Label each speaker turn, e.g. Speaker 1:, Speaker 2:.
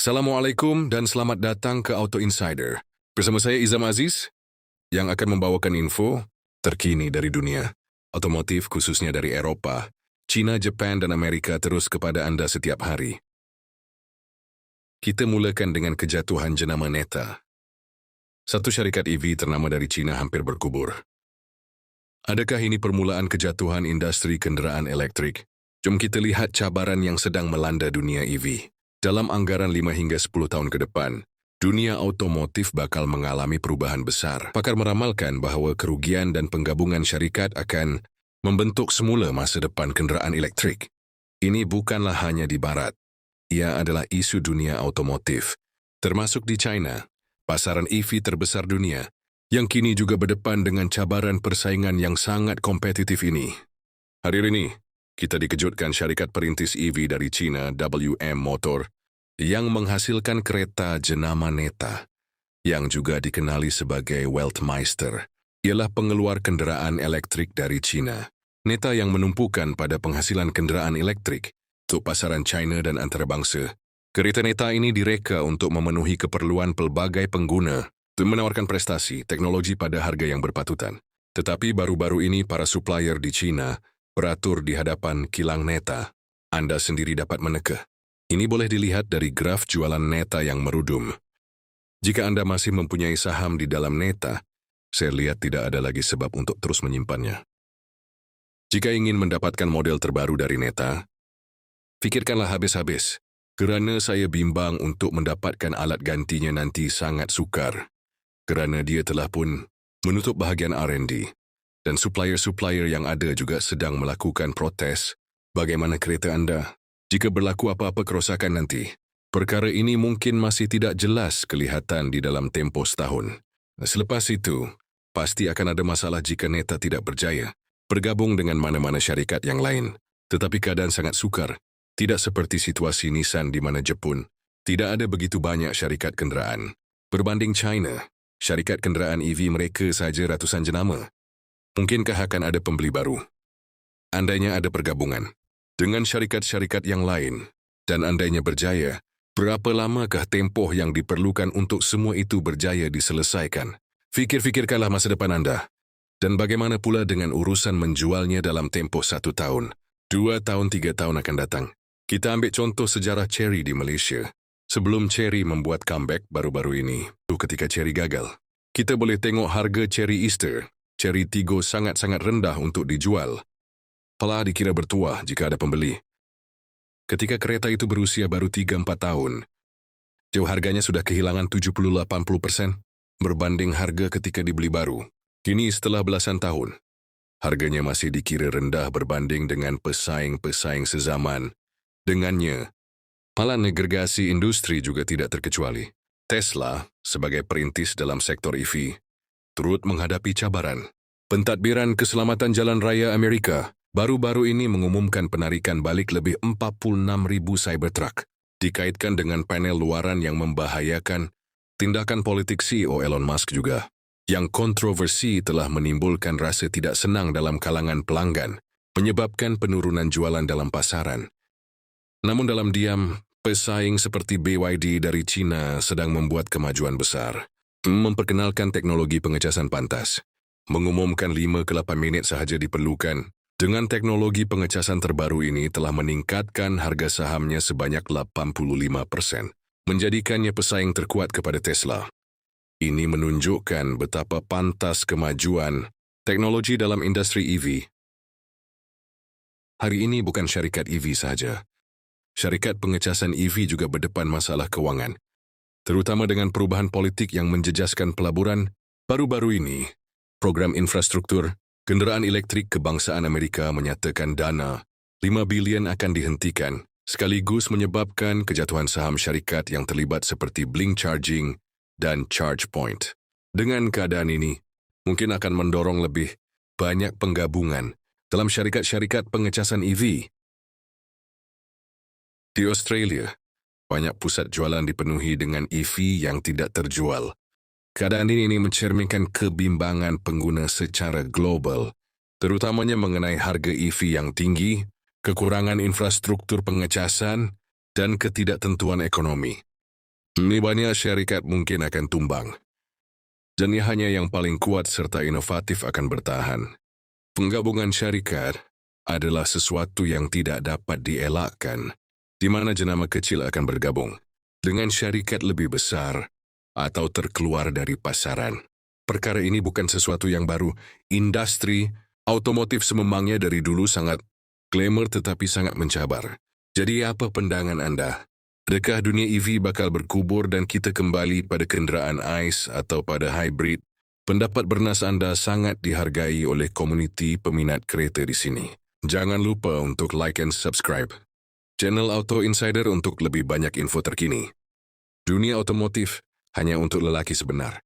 Speaker 1: Assalamualaikum dan selamat datang ke Auto Insider. Bersama saya Izam Aziz yang akan membawakan info terkini dari dunia otomotif khususnya dari Eropa, China, Jepang dan Amerika terus kepada Anda setiap hari. Kita mulakan dengan kejatuhan jenama Neta. Satu syarikat EV ternama dari China hampir berkubur. Adakah ini permulaan kejatuhan industri kenderaan elektrik? Jom kita lihat cabaran yang sedang melanda dunia EV. Dalam anggaran 5 hingga 10 tahun ke depan, dunia otomotif bakal mengalami perubahan besar. Pakar meramalkan bahawa kerugian dan penggabungan syarikat akan membentuk semula masa depan kenderaan elektrik. Ini bukanlah hanya di Barat. Ia adalah isu dunia otomotif, termasuk di China, pasaran EV terbesar dunia, yang kini juga berdepan dengan cabaran persaingan yang sangat kompetitif ini. Hari ini, kita dikejutkan syarikat perintis EV dari China, WM Motor, yang menghasilkan kereta jenama Neta, yang juga dikenali sebagai Weltmeister, ialah pengeluar kenderaan elektrik dari China. Neta yang menumpukan pada penghasilan kenderaan elektrik untuk pasaran China dan antarabangsa. Kereta Neta ini direka untuk memenuhi keperluan pelbagai pengguna dan menawarkan prestasi teknologi pada harga yang berpatutan. Tetapi baru-baru ini para supplier di China beratur di hadapan kilang Neta. Anda sendiri dapat meneka. Ini boleh dilihat dari graf jualan Neta yang merudum. Jika Anda masih mempunyai saham di dalam Neta, saya lihat tidak ada lagi sebab untuk terus menyimpannya. Jika ingin mendapatkan model terbaru dari Neta, fikirkanlah habis-habis, kerana saya bimbang untuk mendapatkan alat gantinya nanti sangat sukar, kerana dia telah pun menutup bahagian R&D. Dan supplier-supplier yang ada juga sedang melakukan protes. Bagaimana kereta anda? Jika berlaku apa-apa kerosakan nanti, perkara ini mungkin masih tidak jelas kelihatan di dalam tempoh setahun. Selepas itu, pasti akan ada masalah jika Neta tidak berjaya bergabung dengan mana-mana syarikat yang lain. Tetapi keadaan sangat sukar, tidak seperti situasi Nissan di mana Jepun tidak ada begitu banyak syarikat kenderaan. Berbanding China, syarikat kenderaan EV mereka saja ratusan jenama. Mungkinkah akan ada pembeli baru? Andainya ada pergabungan dengan syarikat-syarikat yang lain, dan andainya berjaya, berapa lamakah tempoh yang diperlukan untuk semua itu berjaya diselesaikan? Fikir-fikirkanlah masa depan anda. Dan bagaimana pula dengan urusan menjualnya dalam tempoh 1 tahun, 2 tahun, 3 tahun akan datang? Kita ambil contoh sejarah Chery di Malaysia. Sebelum Chery membuat comeback baru-baru ini, ketika Chery gagal, kita boleh tengok harga Chery Easter, Chery Tiggo sangat-sangat rendah untuk dijual. Pala dikira bertuah jika ada pembeli. Ketika kereta itu berusia baru 3-4 tahun, jauh harganya sudah kehilangan 70-80% berbanding harga ketika dibeli baru. Kini setelah belasan tahun, harganya masih dikira rendah berbanding dengan pesaing-pesaing sezaman. Dengannya, malah agregasi industri juga tidak terkecuali. Tesla, sebagai perintis dalam sektor EV, turut menghadapi cabaran. Pentadbiran Keselamatan Jalan Raya Amerika baru-baru ini mengumumkan penarikan balik lebih 46,000 Cybertruck dikaitkan dengan panel luaran yang membahayakan tindakan politik CEO Elon Musk juga. Yang kontroversi telah menimbulkan rasa tidak senang dalam kalangan pelanggan, menyebabkan penurunan jualan dalam pasaran. Namun dalam diam, pesaing seperti BYD dari China sedang membuat kemajuan besar. Memperkenalkan teknologi pengecasan pantas, mengumumkan 5 ke 8 minit sahaja diperlukan. Dengan teknologi pengecasan terbaru ini telah meningkatkan harga sahamnya sebanyak 85%, menjadikannya pesaing terkuat kepada Tesla. Ini menunjukkan betapa pantas kemajuan teknologi dalam industri EV. Hari ini bukan syarikat EV sahaja. Syarikat pengecasan EV juga berdepan masalah kewangan, terutama dengan perubahan politik yang menjejaskan pelaburan. Baru-baru ini, program infrastruktur kenderaan elektrik kebangsaan Amerika menyatakan dana 5 bilion akan dihentikan, sekaligus menyebabkan kejatuhan saham syarikat yang terlibat seperti Blink Charging dan ChargePoint. Dengan keadaan ini, mungkin akan mendorong lebih banyak penggabungan dalam syarikat-syarikat pengecasan EV. Di Australia, banyak pusat jualan dipenuhi dengan EV yang tidak terjual. Keadaan ini mencerminkan kebimbangan pengguna secara global, terutamanya mengenai harga EV yang tinggi, kekurangan infrastruktur pengecasan, dan ketidaktentuan ekonomi. Banyak syarikat mungkin akan tumbang. Dan hanya yang paling kuat serta inovatif akan bertahan. Penggabungan syarikat adalah sesuatu yang tidak dapat dielakkan, di mana jenama kecil akan bergabung dengan syarikat lebih besar atau terkeluar dari pasaran. Perkara ini bukan sesuatu yang baru. Industri otomotif sememangnya dari dulu sangat glamour tetapi sangat mencabar. Jadi apa pandangan Anda? Adakah dunia EV bakal berkubur dan kita kembali pada kenderaan ICE atau pada hybrid? Pendapat bernas Anda sangat dihargai oleh komuniti peminat kereta di sini. Jangan lupa untuk like and subscribe channel Auto Insider untuk lebih banyak info terkini. Dunia otomotif hanya untuk lelaki sebenar.